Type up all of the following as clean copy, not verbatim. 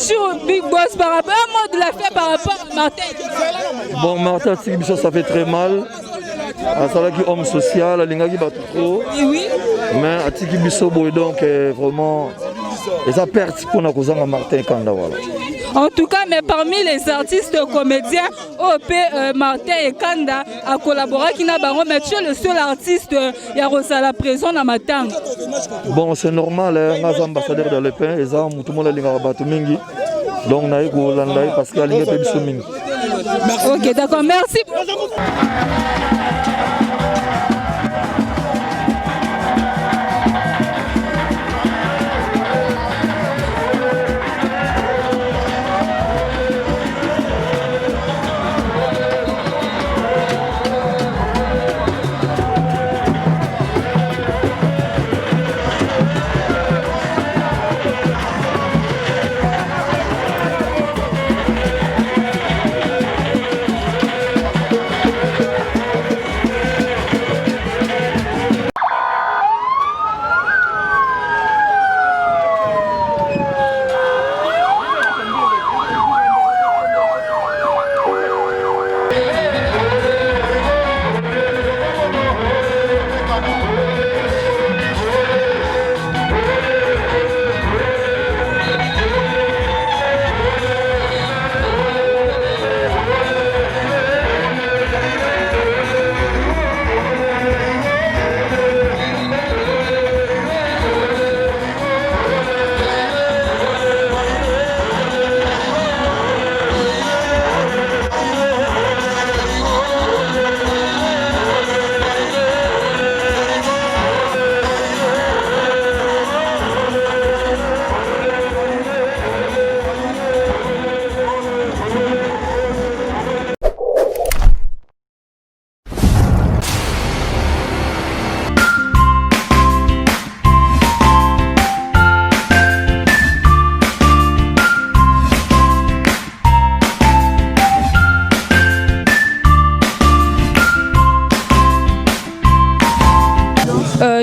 Bonjour Big Boss, par rapport à un mot de la fête par rapport à Martin. Bon, Martin, ça fait très mal. C'est qui homme social, il trop. Oui. Mais Atiki Bissobo est donc vraiment. Et ça perd pour nous Martin Kanda. Voilà. En tout cas, mais parmi les artistes comédiens, OP Martin et Kanda a collaboré avec Nabango, mais tu es le seul artiste qui a la prison dans Matang. Bon, c'est normal, les ambassadeurs de l'EPIN, ils ont tout le monde qui mingi. Donc, on a eu parce qu'il y a des mingi. Ok, d'accord, merci.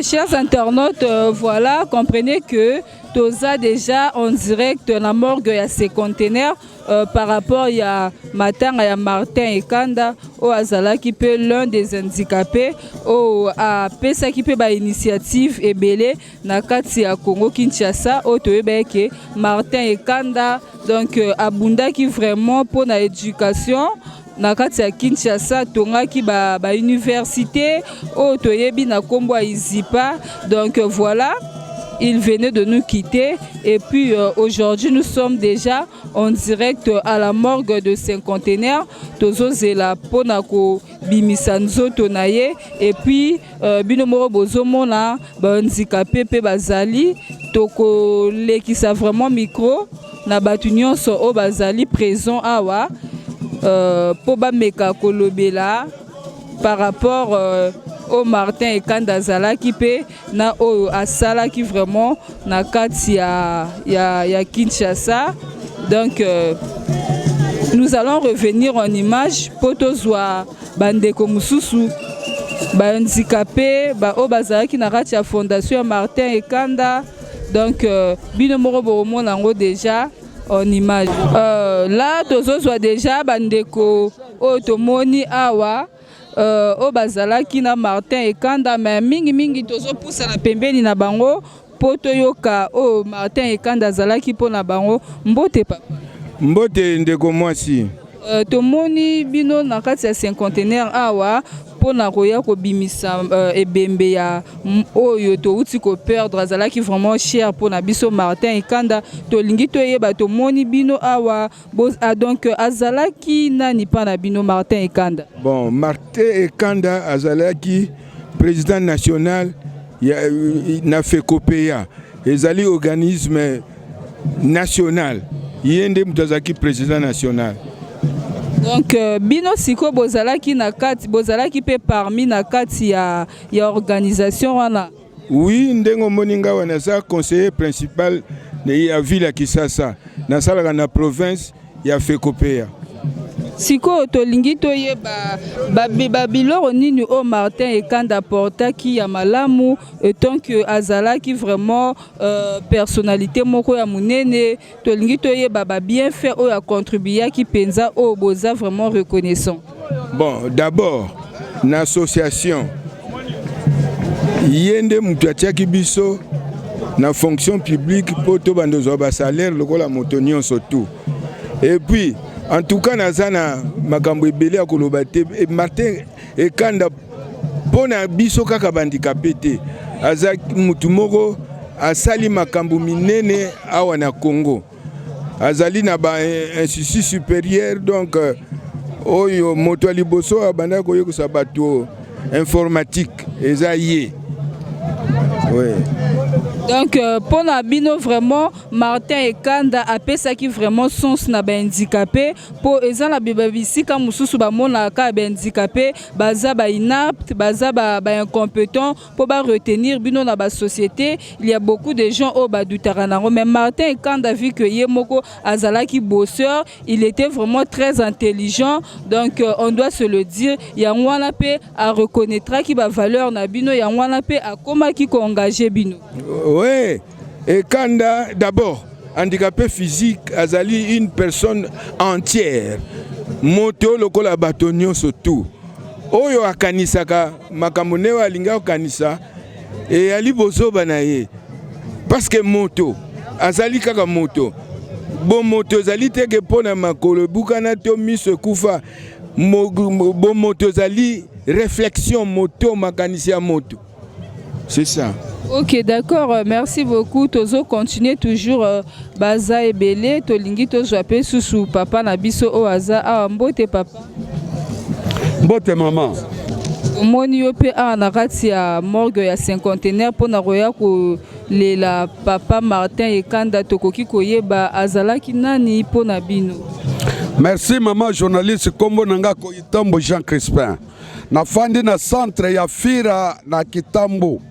Chers internautes, voilà, comprenez que Toza déjà en direct la morgue à ces conteneurs par rapport à Matang, à Martin et Kanda, au Azala qui peut l'un des handicapés, au à Pesa qui peut ba initiative et belé nakati à Congo Kinshasa, au Toebeke Martin et Kanda, donc Abunda qui vraiment pour la éducation. Nakati ya Kinshasa tongaki ba université au toyebi na kombo Izipa, donc voilà, il venait de nous quitter et puis aujourd'hui nous sommes déjà en direct à la morgue de Cinquantenaire tozo zela pona ko bimisa nzoto na ye et puis bino moko bozomona ba handicapé pe bazali toko lekisa vraiment micro na batu nyonso o bazali présent awa pour bameka kolobela par rapport au Martin et Kanda Zala qui peut na o asala qui vraiment na kati ya Kinshasa. Donc nous allons revenir en image pour tozwa bandeko mususu ba handicapé ba o bazala qui na kati ya fondation Martin et Kanda. Donc bino moko bomo nango déjà en image. Là, tozo soit déjà bandeko otomoni awa o bazala kina Martin et Kanda mais mingi tozo poussa la pembeni na bango poto yoka o Martin et Kanda zala ki pona bango mbote papa. Mbote ndeko mwasi. Tomoni bino na kati ya Cinquantenaire awa pona koya ko bimisa ebembe ya oyo to uti ko perdre azala ki vraiment cher pona biso Martin et Kanda to lingi to yeba to moni bino awa donc azala ki nani pa na bino Martin et Kanda. Bon, Martin et Kanda azala ki président national na FECOPEA ezali organisme national yende mutazaki président national. Donc bino siko bozalaki na kati bozalaki pe parmi na kati ya organisation wana. Oui, ndengo moninga wana sa conseiller principal de la ville ya Kisasa na sala na province ya FECOPEA. Siko tolingi toyeba babiloko nini o Martin Ekanda apportaki ya malamu tant que azalaki vraiment personnalité moko ya munene tolingi toyeba ba bien fait o ya contribuer ki penza o boza vraiment reconnaissant. Bon, d'abord na association yende mutu atiaki biso na fonction publique pour to bandozo ba salaire lokola moto nyonso tout. Et puis en tout cas nazana makambo ebele akoloba te Martin Ekanda pona biso kaka bandicapé te aza mutu moko asali makambo minene awa na Congo azali na ba institut supérieur donc oyo moto liboso abanda koyokosa bato informatique eza ye. Oui. Donc pour Nabino vraiment Martin Ekanda a pensé qui vraiment sens na ba handicapé pour ezan la bibabisi ka mususu ba mona ka ba handicapé baza ba inapte baza ba incompétent pour ba retenir bino na ba société il y a beaucoup de gens au ba dutaranango mais Martin Ekanda vu que yemoko azala ki bosseur il était vraiment très intelligent donc on doit se le dire ya ngwana pe a reconnaîtra ki ba valeur na bino ya ngwana pe a koma ki ko engager bino. Oui, Ekanda d'abord, handicapé physique, azali une personne entière. Moto lokola batonio surtout. Oyo akanisaka makamone wa linga okanisa et ali bozo banaye. Parce que moto, azali kaka moto. Bon moto azali teke pona makolo bukana to miso kufa. Bon moto azali réflexion moto makanisia moto. C'est ça. Ok, d'accord, merci beaucoup. Tozo continue toujours baza ebele tolingi tozoape susu papa na biso oaza a mbote papa. Mbote maman. Omoni yo pe a na kati ya morgue ya cinquantenaire pona roya ko lela papa Martin Ekanda tokoki koyeba azalaki nani pona bino. Merci maman journaliste kombo nanga ko Itambo Jean Crispin. Na fandi na centre ya Fira na Kitambo.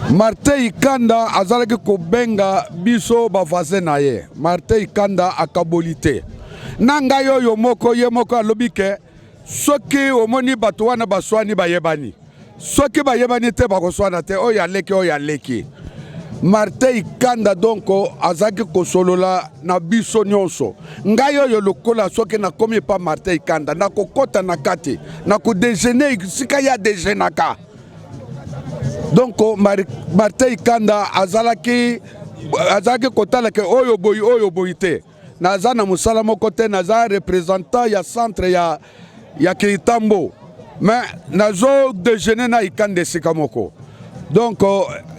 Martin Ekanda azalaki kobenga biso bavaze na ye. Martin Ekanda akabolite. Nanga yo moko ye moko alobike soki omoni bato wana baswani bayebani. Soki bayebani te bakoswana te oya leki. Martin Ekanda donko azalaki kosolola na biso nyonso. Ngai yo lokola soki na komi pa Martin Ekanda na kokota na kati na ko déjeuner sika ya déjeunaka. Donc Martin Ekanda azalaki kotala ke oyo boyi te naza na musala moko te naza représentant ya centre ya Kitambo mais nazo déjeuner na Ekanda sika moko donc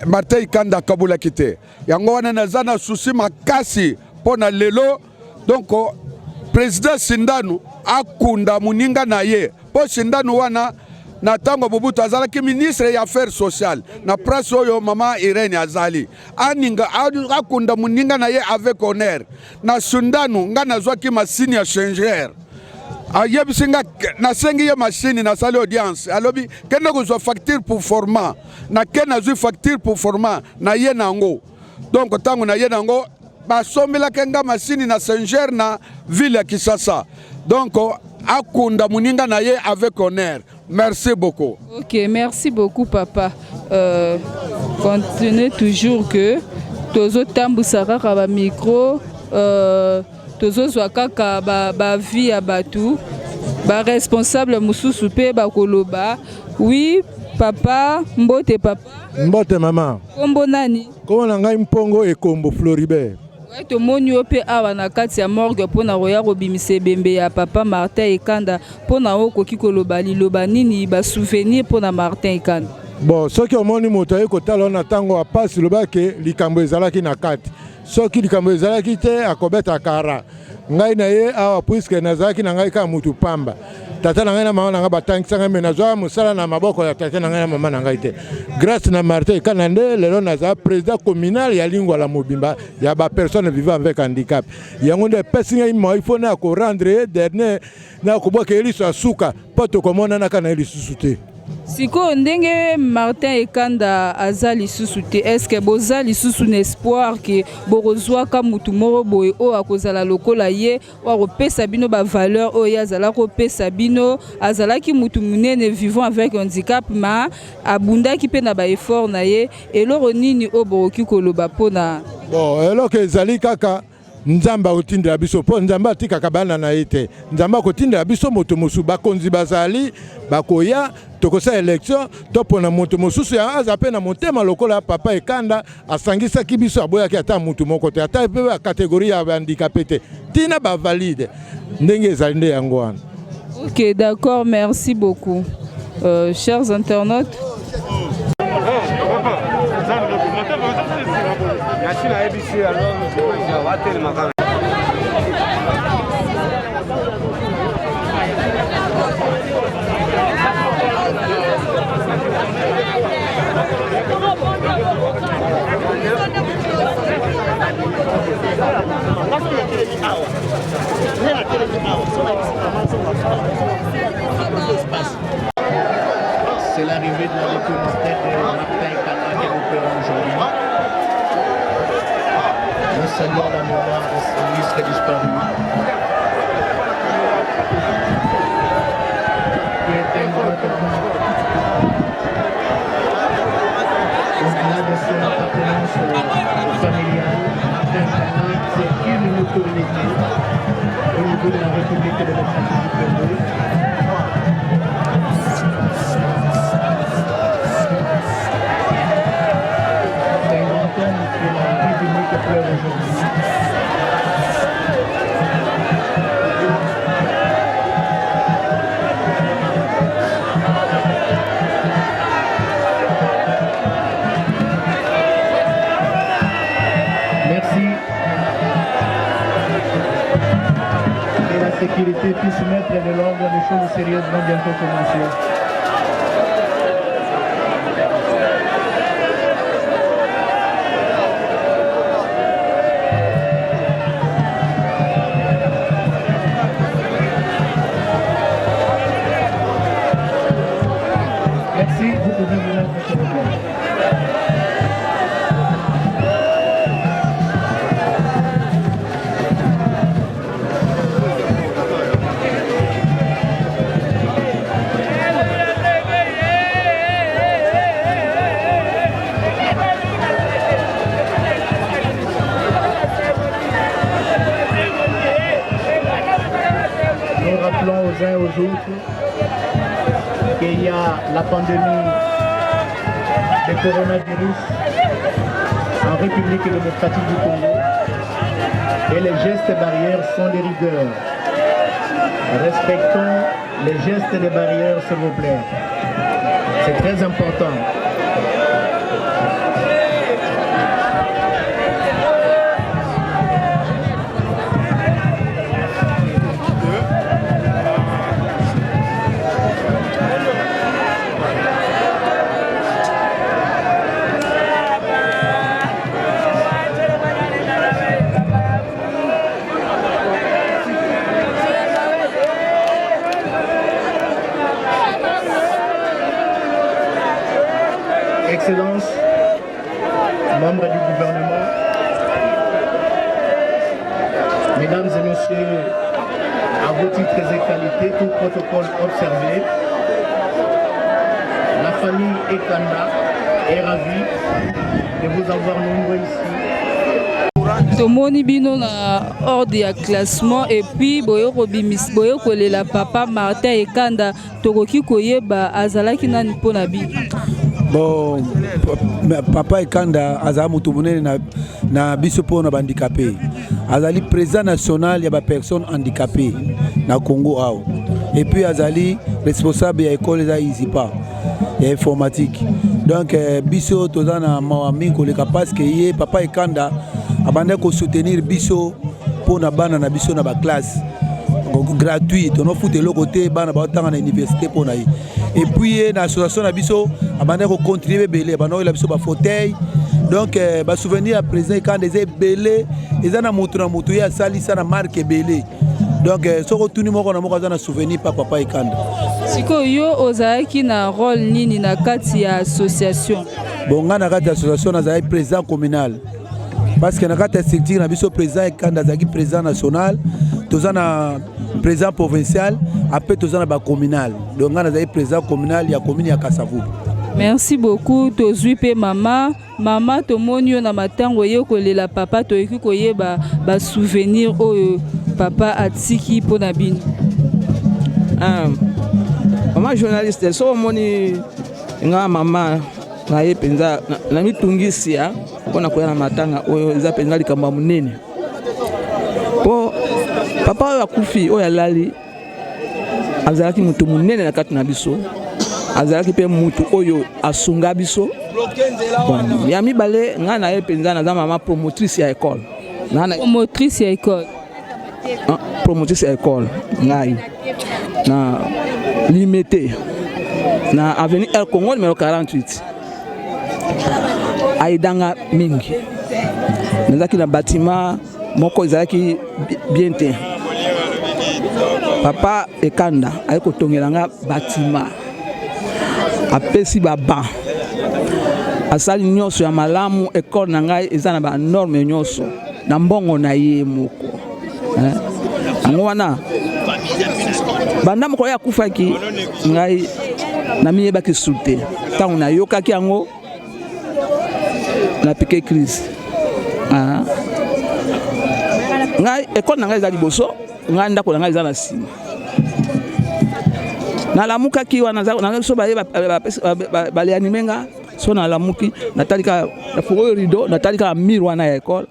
Martin Ekanda kabula kite yango wana naza na souci makasi pona lelo donc président Sindanu akunda muninga na ye po Sindanu wana na tango Mobutu azalaki ministre ya affaires sociales na presse oyo mama Irene azali aninga akunda muninga na ye avec honneur na Sundanu nga nazwaki masini ya changer ayebisinga na sengi ye machine na sali audience alobi kende kozwa facture pour format na kena zwi facture pour format na ye nango donc tango na ye nango basombela kenga machine na changer na ville ya Kinshasa donc akunda muninga na ye avec honneur. Merci beaucoup. Ok, merci beaucoup papa. Continuez toujours que tozo tambusaka ba micro tozo zwaka ba vie ya batu ba responsable mususu pe ba koloba. Oui papa, mbote papa. Mbote maman. Kombo nani? Kombo nanga Mpongo Ekombo Floribert. To moni ope awa na kati ya morgue pona roya robimisa bembe ya papa Martin Ekanda pona okoki koloba liloba nini ba souvenir pona Martin Ekanda. Bon, soki omoni moto ye kotala na tango apasi lobake likambo ezalaki na kati. Soki likambo ezalaki te akobeta kara. Ngai na ye awa puisque nazalaki na ngai ka mutu pamba. Tata na ngai na mama na ngai batangisanga me nazwa musala na maboko ya tata na ngai na mama na ngai te. Grâce na Martin Ekanda nde lelo naza président communal ya Lingwa la Mobimba ya ba personne vivant avec handicap. Yango nde pesinga mo ifo na ko rendre dernier na ko boka eliso asuka poto komona na kana elisu te. Siko ndenge Martin Ekanda aza lisusu te, est-ce que boza lisusu n'espoir que borozwa ka mutu moro boye o akozala lokola ye wa kopesa bino ba valeur o ya azala kopesa bino azalaki mutu munene vivant avec handicap ma abundaki pe na ba effort na ye eloro nini o boroki koloba pona bon eloko ezali kaka Nzamba otindela biso po Nzamba atikaka bana na ete Nzamba kotindela biso moto mosu bakonzi bazali bakoya tokosa élection topona moto mosusu ya aza pe na motema lokola Papa Ekanda asangisaki biso aboyaki ata mutu moko te ata pe ba catégorie ya handicapé te tina ba valide ndenge ezali nde yango wana. Ok, d'accord, merci beaucoup. Chers internautes. C'est l'arrivée de la documentaire de Martin Ekanda qui est opéré aujourd'hui. Nous saluons la mémoire de ce ministre disparu. Qui est un grand homme. Au-delà de son appartenance familiale, Martin Ekanda, c'est une autorité au niveau de la République démocratique du Congo. Merci. Que la sécurité puisse mettre de l'ordre des choses sérieusement bientôt commencer. Merci, vous pouvez vous mettre sur le plan. Nous rappelons aux uns aux autres qu'il y a la pandémie de coronavirus en République démocratique du Congo et les gestes barrières sont des rigueurs. Respectons les gestes des barrières, s'il vous plaît. C'est très important. Excellences, membres du gouvernement, Mesdames et Messieurs, à vos titres et qualités, tout protocole observé, la famille Ekanda est ravie de vous avoir nombreux ici. Tomoni bino na ordre ya classement et puis boyo kolela Papa Martin Ekanda tokoki koyeba azalaki nani pona bi. Bon, Papa Ekanda azala mutu munene na biso pona ba handicapé. Azali président national ya ba personnes handicapées na Congo awo. Et puis azali responsable ya école za Izipa ya informatique. Donc biso tozana mawami koleka parce que ye Papa Ekanda abanda ko soutenir biso pona bana na biso na ba classe gratuit. On a foutu le côté bana ba tanga na université pona yi. Et puis l'association Abisso a contribué belé, il a biso ba fauteuil. Donc ba souvenir à présent quand des belé, ils en a montré à sali ça na marque belé. Donc soko tuni moko na moko azana souvenir pa papa Ekanda. Siko yo ozalaki na rôle nini na kati ya association? Bon nga na kati ya association nazali président communal. Parce que na kati ya structure na biso président Ekanda azaki président national, tozana président provincial, après tozana ba communal. Donc nga nazali président communal ya commune ya Kasavubu. Merci beaucoup tozwi pe mama tomoni yo na matango ye kolela papa toyeki koyeba ba souvenir oyo papa atiki pona bino. Mama journaliste so moni nga mama na ye penza na mitungisia pona koya na matanga oyo eza penza likambo munene po papa oyo akufi oyo alali azalaki mutu munene na kati na biso, azalaki pe mutu oyo asunga biso. Bon, ya mibale nga na ye penza na za mama promotrice ya école. Promotrice ya école. Promotrice ya école ngai na limité na avenue El Congo numéro 48. Aidanga mingi. Nazaki na bâtiment moko ezalaki bien te. Papa Ekanda ayeko tongelanga bâtiment. Apesi baba. Asali nyonso ya malamu école na ngai eza na ba norme nyonso na mbongo na ye moko. Ango wana banda moko ya kufaki ngai na miyeba ki sute tango na yokaki yango na piqué crise. Ngai école na ngai za liboso ngai ndako na ngai za na sima na lamuka ki wana na so ba le animenga so na lamuki natalika na fugo rideau natalika miro wana ya école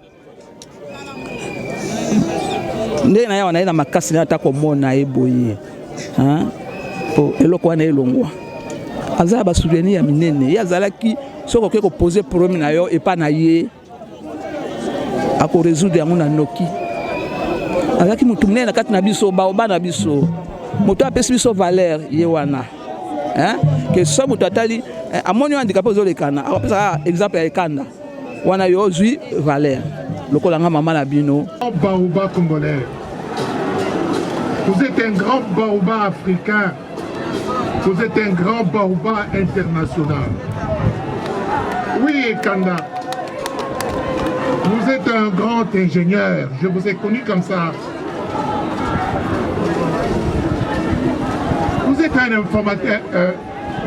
nde na ya wana ina makasi na tako mona eboye po eloko wana elongwa azala ba souvenir ya minene ya zalaki soko ke ko poser problème na yo et pas na ye ako résoudre yango na noki azaki mutu minene na kati na biso ba na biso mutu apesi biso valeur ye wana que so mutu atali amoni handicapé ozolekana akopesa exemple ya Ekanda wana yo zui valeur lokola nga mama na bino. Baoba congolais, vous êtes un grand baoba africain, vous êtes un grand baoba international. Oui Ekanda, vous êtes un grand ingénieur, je vous ai connu comme ça. Vous êtes un informateur,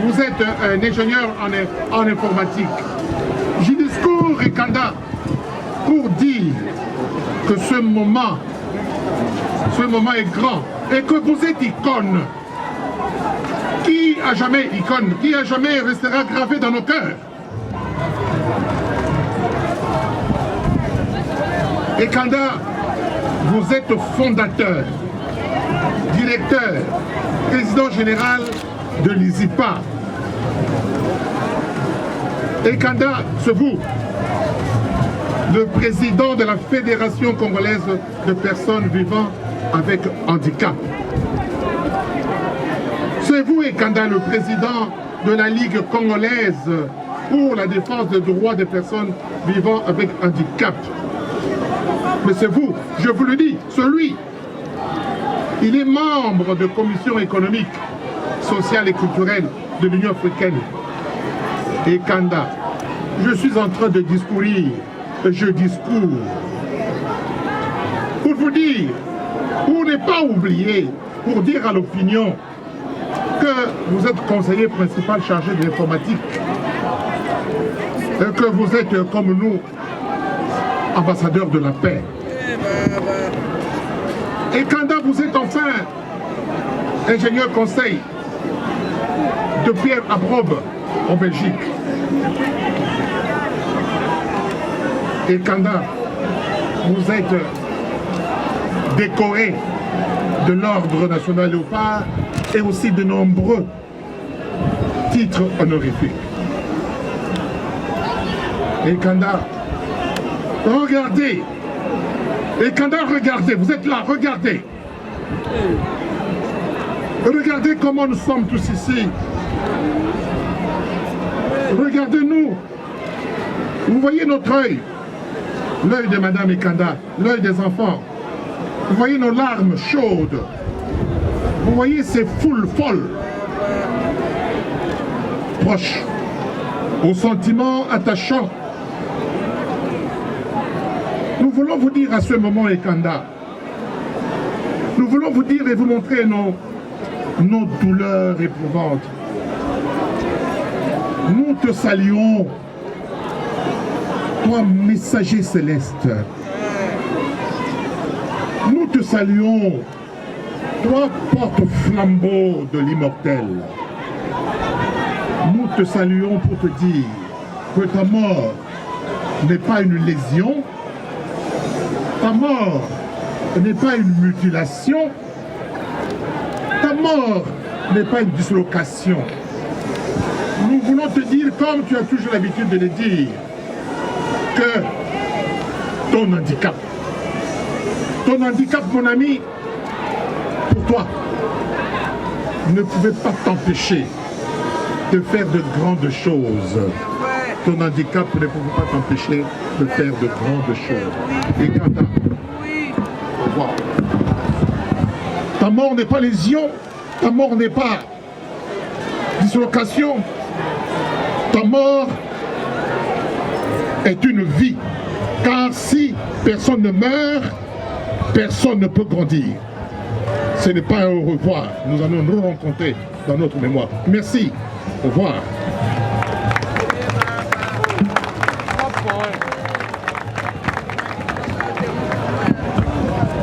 vous êtes un ingénieur en informatique. Je discours Ekanda pour dire que ce moment est grand et que vous êtes icône. Qui a jamais icône, qui a jamais restera gravé dans nos cœurs. Ekanda, vous êtes fondateur, directeur, président général de l'ISIPA. Ekanda, c'est vous, le président de la Fédération congolaise de personnes vivant avec handicap. C'est vous, Ekanda, le président de la Ligue congolaise pour la défense des droits des personnes vivant avec handicap. Mais c'est vous, je vous le dis, celui. Il est membre de commission économique, sociale et culturelle de l'Union africaine. Ekanda, je suis en train de discourir. Je discours pour vous dire, pour ne pas oublier, pour dire à l'opinion que vous êtes conseiller principal chargé de l'informatique et que vous êtes comme nous ambassadeur de la paix. Ekanda, vous êtes enfin ingénieur conseil de Pierre Abrobe en Belgique. Ekanda, vous êtes décoré de l'Ordre national Léopard et aussi de nombreux titres honorifiques. Ekanda, regardez. Ekanda, regardez, vous êtes là, regardez. Regardez comment nous sommes tous ici. Regardez-nous. Vous voyez notre œil. L'œil de Madame Ekanda, l'œil des enfants. Vous voyez nos larmes chaudes. Vous voyez ces foules folles, proches, aux sentiments attachants. Nous voulons vous dire à ce moment, Ekanda, nous voulons vous dire et vous montrer nos douleurs éprouvantes. Nous te saluons, toi messager céleste. Nous te saluons, toi porte-flambeau de l'immortel. Nous te saluons pour te dire que ta mort n'est pas une lésion, ta mort n'est pas une mutilation, ta mort n'est pas une dislocation. Nous voulons te dire, comme tu as toujours l'habitude de le dire, que ton handicap, mon ami, pour toi, ne pouvait pas t'empêcher de faire de grandes choses. Ton handicap ne pouvait pas t'empêcher de faire de grandes choses. Et Kanda, au revoir. Ta mort n'est pas lésion, ta mort n'est pas dislocation, ta mort est une vie. Car si personne ne meurt, personne ne peut grandir. Ce n'est pas un au revoir. Nous allons nous rencontrer dans notre mémoire. Merci. Au revoir.